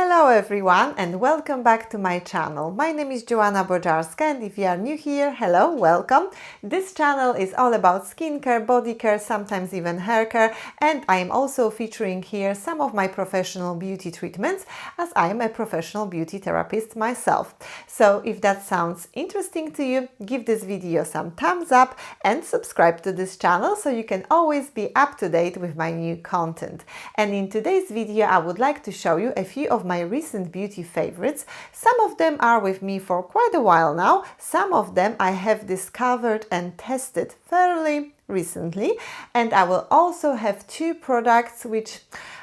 Hello everyone and welcome back to my channel. My name is Joanna Bojarska and if you are new here, hello, welcome. This channel is all about skincare, body care, sometimes even hair care, and I am also featuring here some of my professional beauty treatments as I am a professional beauty therapist myself. So if that sounds interesting to you, give this video some thumbs up and subscribe to this channel so you can always be up to date with my new content. And in today's video I would like to show you a few of my recent beauty favorites. Some of them are with me for quite a while now, some of them I have discovered and tested fairly recently, and I will also have two products which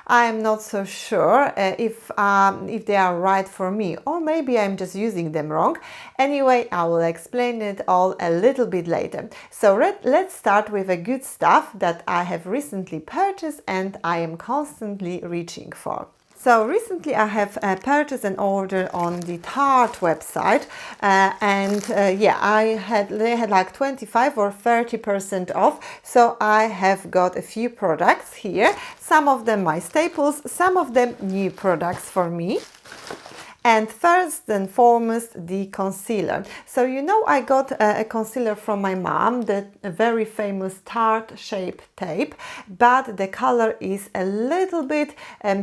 I am not so sure if they are right for me, or maybe I'm just using them wrong. Anyway, I will explain it all a little bit later. So let's start with the good stuff that I have recently purchased and I am constantly reaching for. So recently I have purchased an order on the Tarte website they had like 25 or 30% off, so I have got a few products here, some of them my staples, some of them new products for me. And first and foremost, the concealer. So you know I got a concealer from my mom, the very famous Tarte Shape Tape, but the color is a little bit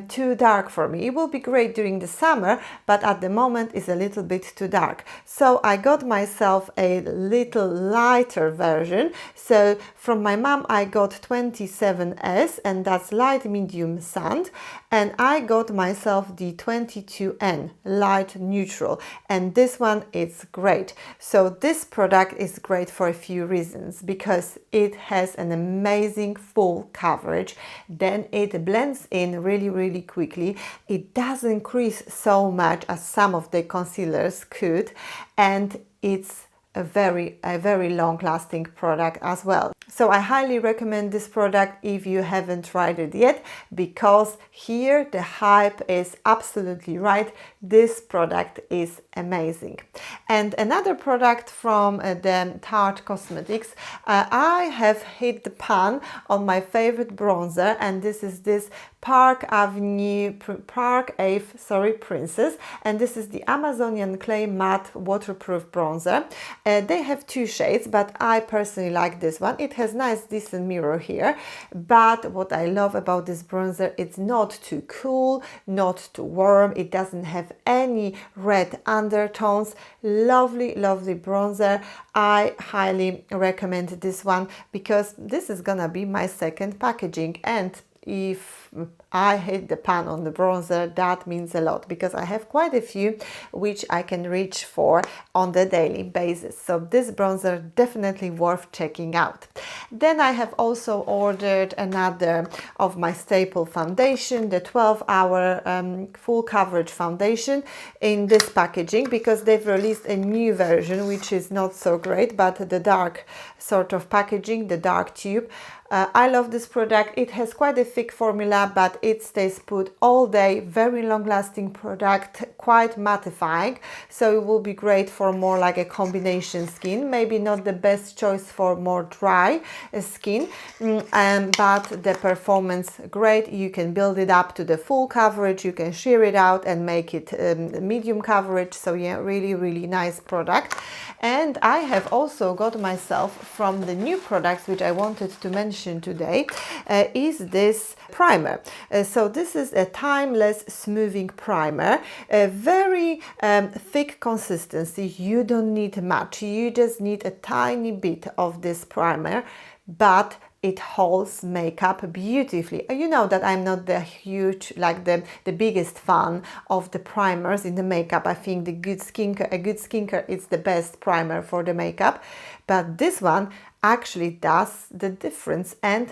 too dark for me. It will be great during the summer, but at the moment it's a little bit too dark. So I got myself a little lighter version. So from my mom I got 27S, and that's light medium sand, and I got myself the 22N. Light neutral, and this one is great. So this product is great for a few reasons, because it has an amazing full coverage, then it blends in really quickly, it doesn't crease so much as some of the concealers could, and it's a very long lasting product as well. So I highly recommend this product if you haven't tried it yet, because here the hype is absolutely right. This product is amazing. And another product from the Tarte Cosmetics, I have hit the pan on my favorite bronzer, and this is this Park Ave Princess, and this is the Amazonian Clay Matte Waterproof Bronzer. They have two shades, but I personally like this one. It has nice decent mirror here, but what I love about this bronzer, it's not too cool, not too warm, it doesn't have any red undertones. Lovely bronzer. I highly recommend this one because this is gonna be my second packaging, and if I hit the pan on the bronzer, that means a lot, because I have quite a few which I can reach for on the daily basis. So this bronzer definitely worth checking out. Then I have also ordered another of my staple foundation, the 12-hour full coverage foundation, in this packaging, because they've released a new version which is not so great, but the dark sort of packaging, the dark tube. I love this product. It has quite a thick formula, but it stays put all day. Very long lasting product, quite mattifying, so it will be great for more like a combination skin. Maybe not the best choice for more dry skin, but the performance great. You can build it up to the full coverage, you can shear it out and make it medium coverage. So yeah, really nice product. And I have also got myself, from the new products which I wanted to mention today, is this primer. So this is a timeless smoothing primer, a very thick consistency. You don't need much, you just need a tiny bit of this primer, but it holds makeup beautifully. You know that I'm not the huge, like the biggest fan of the primers in the makeup. I think a good skincare is the best primer for the makeup, but this one actually does the difference, and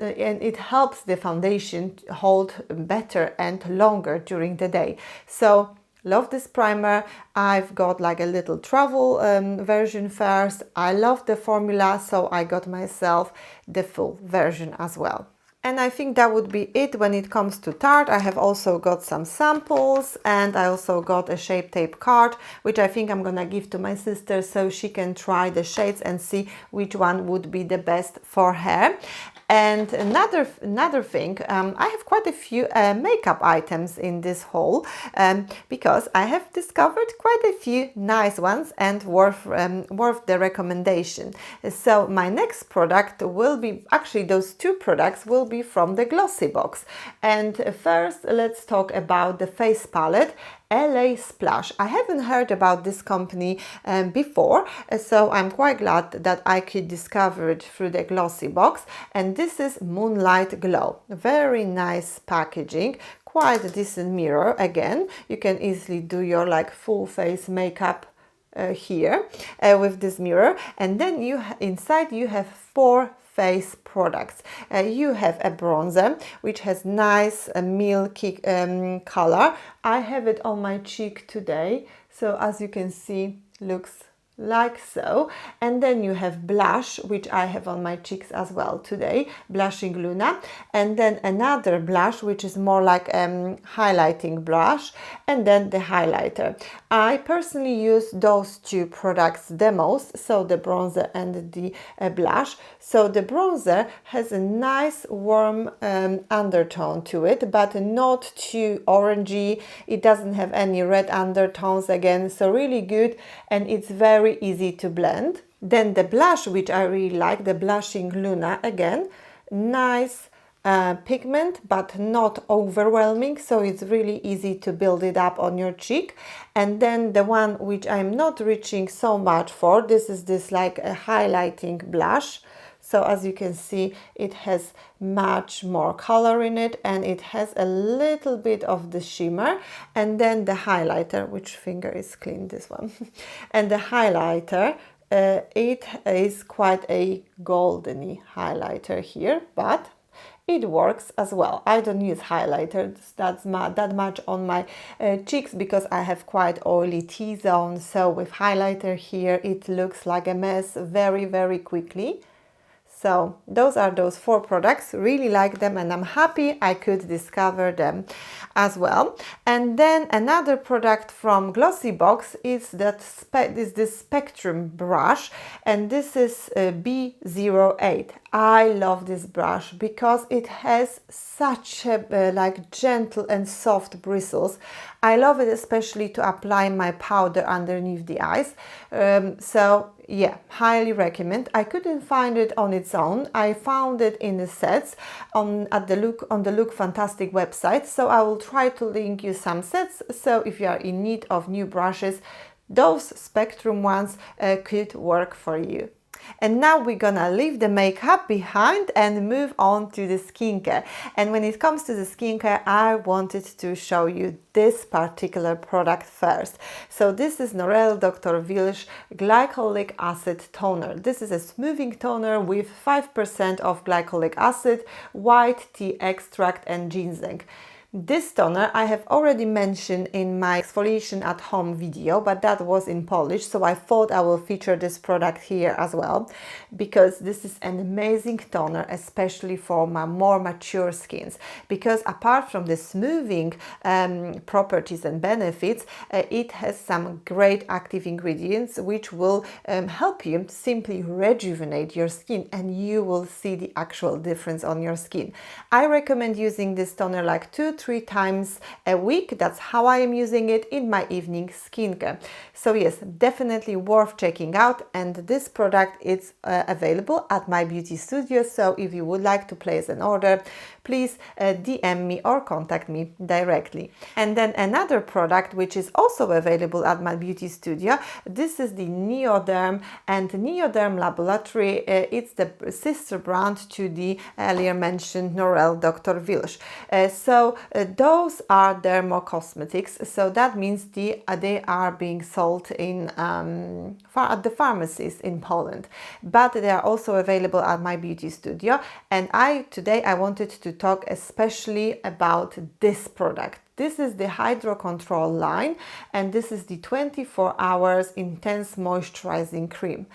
it helps the foundation hold better and longer during the day. So love this primer. I've got like a little travel version first. I love the formula, so I got myself the full version as well. And I think that would be it when it comes to Tarte. I have also got some samples, and I also got a Shape Tape card, which I think I'm gonna give to my sister so she can try the shades and see which one would be the best for her. And another thing, I have quite a few makeup items in this haul because I have discovered quite a few nice ones and worth the recommendation. So my next product will be, actually those two products will be from the glossy box. And first let's talk about the face palette LA Splash. I haven't heard about this company before, so I'm quite glad that I could discover it through the glossy box. And this is Moonlight Glow. Very nice packaging, quite a decent mirror. Again, you can easily do your like full face makeup here with this mirror. And then inside you have 4 face products. You have a bronzer which has nice milky color. I have it on my cheek today, so as you can see, looks like so. And then you have blush, which I have on my cheeks as well today, Blushing Luna. And then another blush, which is more like highlighting blush, and then the highlighter. I personally use those two products the most, so the bronzer and the blush. So the bronzer has a nice warm undertone to it, but not too orangey. It doesn't have any red undertones again, so really good, and it's very easy to blend. Then the blush, which I really like, the Blushing Luna, again, nice pigment, but not overwhelming, so it's really easy to build it up on your cheek. And then the one which I'm not reaching so much for, this is this like a highlighting blush. So as you can see, it has much more color in it, and it has a little bit of the shimmer. And then the highlighter, which finger is clean, this one. And the highlighter, it is quite a goldeny highlighter here, but it works as well. I don't use highlighters that much on my cheeks because I have quite oily T-zone. So with highlighter here, it looks like a mess very, very quickly. So those are those 4 products, really like them, and I'm happy I could discover them as well. And then another product from Glossy Box is this Spectrum brush, and this is B08. I love this brush because it has such a like gentle and soft bristles. I love it especially to apply my powder underneath the eyes. So yeah, highly recommend. I couldn't find it on its own. I found it in the sets on the Look Fantastic website. So I will try to link you some sets. So if you are in need of new brushes, those Spectrum ones could work for you. And now we're gonna leave the makeup behind and move on to the skincare. And when it comes to the skincare, I wanted to show you this particular product first. So this is L'Oréal Dr. Village Glycolic Acid Toner. This is a smoothing toner with 5% of glycolic acid, white tea extract and ginseng. This toner I have already mentioned in my exfoliation at home video, but that was in Polish, so I thought I will feature this product here as well, because this is an amazing toner, especially for my more mature skins, because apart from the smoothing properties and benefits, it has some great active ingredients which will help you simply rejuvenate your skin, and you will see the actual difference on your skin. I recommend using this toner like 2-3 times a week. That's how I am using it in my evening skincare. So yes, definitely worth checking out, and this product is available at my beauty studio. So if you would like to place an order, please DM me or contact me directly. And then another product which is also available at my beauty studio, this is the Neoderm, and Neoderm Laboratory, it's the sister brand to the earlier mentioned L'Oréal Dr. Village. Those are dermocosmetics, so that means they are being sold in at the pharmacies in Poland, but they are also available at my beauty studio. And today I wanted to talk especially about this product. This is the Hydro Control line, and this is the 24 hours intense moisturizing cream.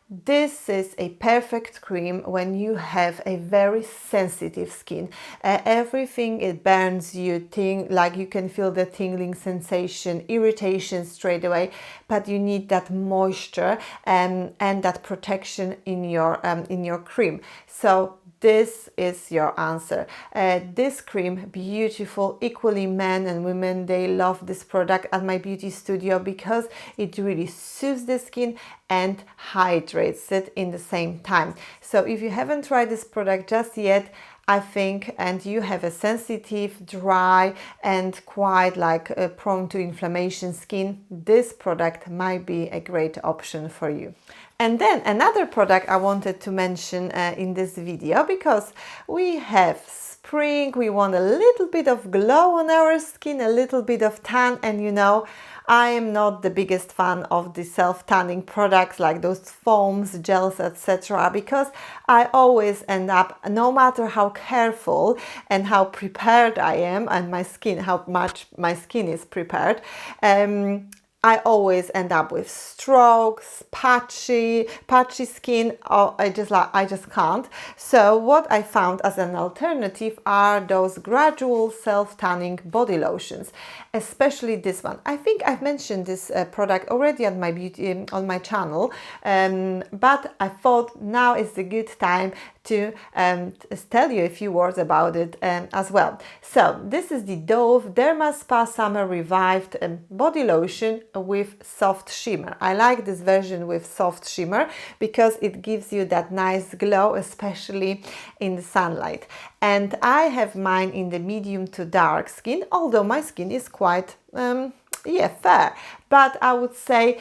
This is a perfect cream when you have a very sensitive skin. Everything, it burns you, like you can feel the tingling sensation, irritation straight away, but you need that moisture and that protection in your cream. So this is your answer. This cream, beautiful, equally men and women, they love this product at my beauty studio because it really soothes the skin and hydrates it in the same time. So if you haven't tried this product just yet, I think, and you have a sensitive, dry and quite like prone to inflammation skin, this product might be a great option for you. And then another product I wanted to mention in this video, because we have spring, we want a little bit of glow on our skin, a little bit of tan, and you know, I am not the biggest fan of the self-tanning products like those foams, gels, etc. because I always end up, no matter how careful and how prepared I am and my skin, how much my skin is prepared, I always end up with strokes, patchy skin. Oh, I just can't. So what I found as an alternative are those gradual self-tanning body lotions, especially this one. I think I've mentioned this product already on my on my channel, but I thought now is the good time to tell you a few words about it as well. So this is the Dove Derma Spa Summer Revived Body Lotion with soft shimmer. I like this version with soft shimmer because it gives you that nice glow, especially in the sunlight. And I have mine in the medium to dark skin, although my skin is quite fair, but I would say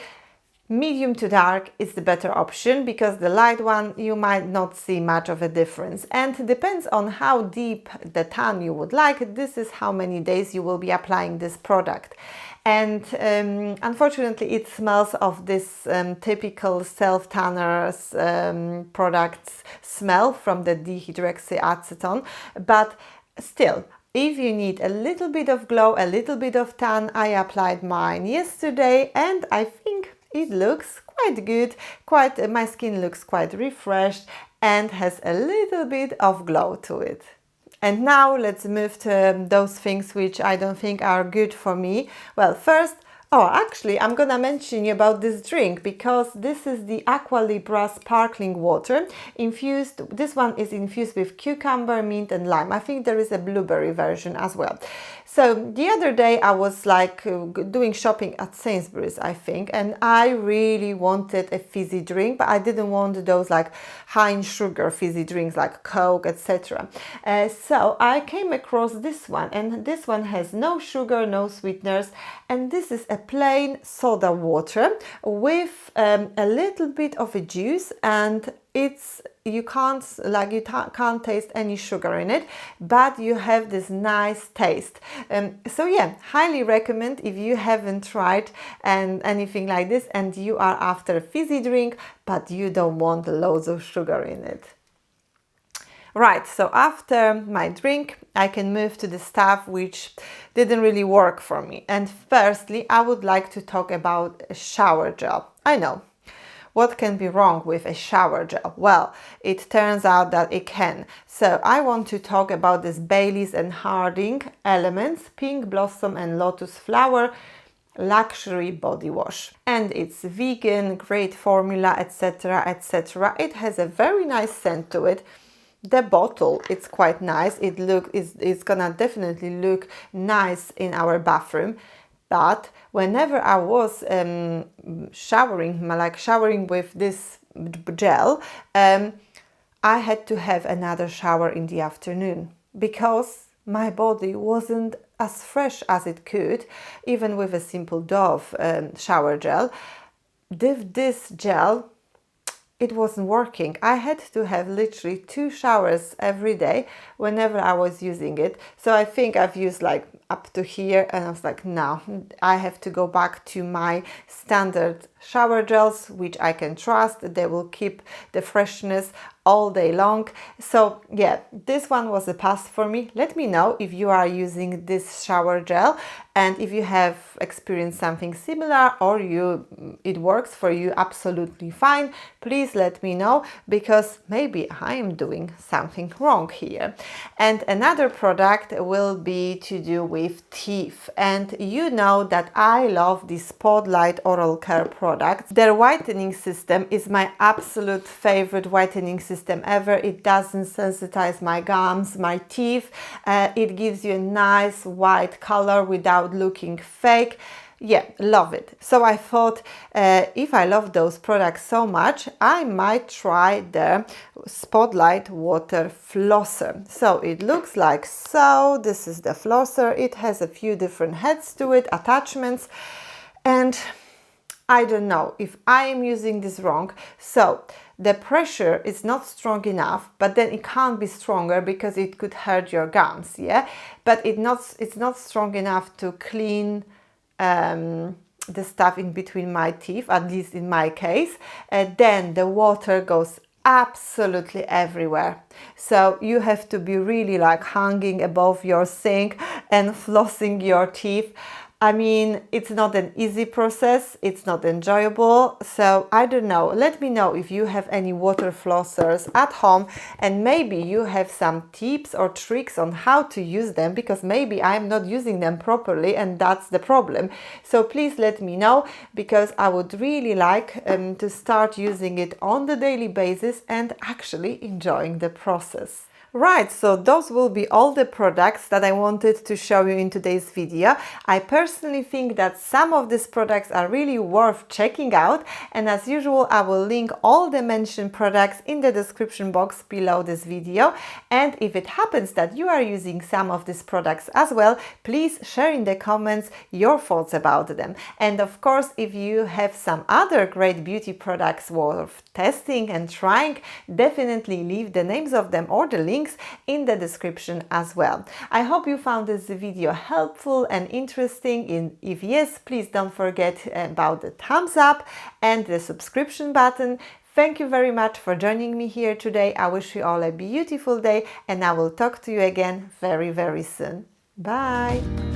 medium to dark is the better option because the light one you might not see much of a difference, and it depends on how deep the tan you would like. This is how many days you will be applying this product. And unfortunately it smells of this typical self-tanners products smell from the dihydroxyacetone, but still, if you need a little bit of glow, a little bit of tan, I applied mine yesterday and I think it looks quite good. My skin looks quite refreshed and has a little bit of glow to it. And now let's move to those things which I don't think are good for me. Well, first, actually, I'm gonna mention you about this drink because this is the Aqua Libra sparkling water infused. This one is infused with cucumber, mint and lime. I think there is a blueberry version as well. So the other day I was like doing shopping at Sainsbury's, I think, and I really wanted a fizzy drink, but I didn't want those like high in sugar fizzy drinks like Coke, etc. So I came across this one, and this one has no sugar, no sweeteners, and this is a plain soda water with a little bit of a juice, and you can't taste any sugar in it, but you have this nice taste. So yeah, highly recommend if you haven't tried anything like this and you are after a fizzy drink, but you don't want loads of sugar in it. Right, so after my drink, I can move to the stuff which didn't really work for me. And firstly, I would like to talk about a shower gel. I know. What can be wrong with a shower gel? Well, it turns out that it can. So I want to talk about this Baileys and Harding Elements Pink Blossom and Lotus Flower Luxury Body Wash. And it's vegan, great formula, etc, etc. It has a very nice scent to it. The bottle, it's quite nice. It's gonna definitely look nice in our bathroom. But whenever I was showering with this gel, I had to have another shower in the afternoon because my body wasn't as fresh as it could, even with a simple Dove shower gel. This gel, it wasn't working. I had to have literally 2 showers every day whenever I was using it. So I think I've used like up to here, and I was like, no, I have to go back to my standard shower gels, which I can trust. They will keep the freshness all day long. So yeah, this one was a pass for me. Let me know if you are using this shower gel and if you have experienced something similar or it works for you absolutely fine. Please let me know, because maybe I am doing something wrong here. And another product will be to do with teeth, and you know that I love the Spotlight oral care products. Their whitening system is my absolute favorite whitening system system ever. It doesn't sensitize my gums, my teeth. It gives you a nice white color without looking fake. Yeah, love it. So I thought if I love those products so much, I might try the Spotlight Water Flosser. So it looks like so. This is the flosser. It has a few different heads to it, attachments, and I don't know if I am using this wrong. So the pressure is not strong enough, but then it can't be stronger because it could hurt your gums, yeah? But it's not strong enough to clean the stuff in between my teeth, at least in my case. Then the water goes absolutely everywhere. So you have to be really like hanging above your sink and flossing your teeth. I mean, it's not an easy process, it's not enjoyable, so I don't know. Let me know if you have any water flossers at home, and maybe you have some tips or tricks on how to use them, because maybe I'm not using them properly and that's the problem. So please let me know, because I would really like to start using it on the daily basis and actually enjoying the process. Right, so those will be all the products that I wanted to show you in today's video. I personally think that some of these products are really worth checking out, and as usual I will link all the mentioned products in the description box below this video. And if it happens that you are using some of these products as well, please share in the comments your thoughts about them. And of course, if you have some other great beauty products worth testing and trying, definitely leave the names of them or the links in the description as well. I hope you found this video helpful and interesting. If yes, please don't forget about the thumbs up and the subscription button. Thank you very much for joining me here today. I wish you all a beautiful day, and I will talk to you again very, very soon. Bye!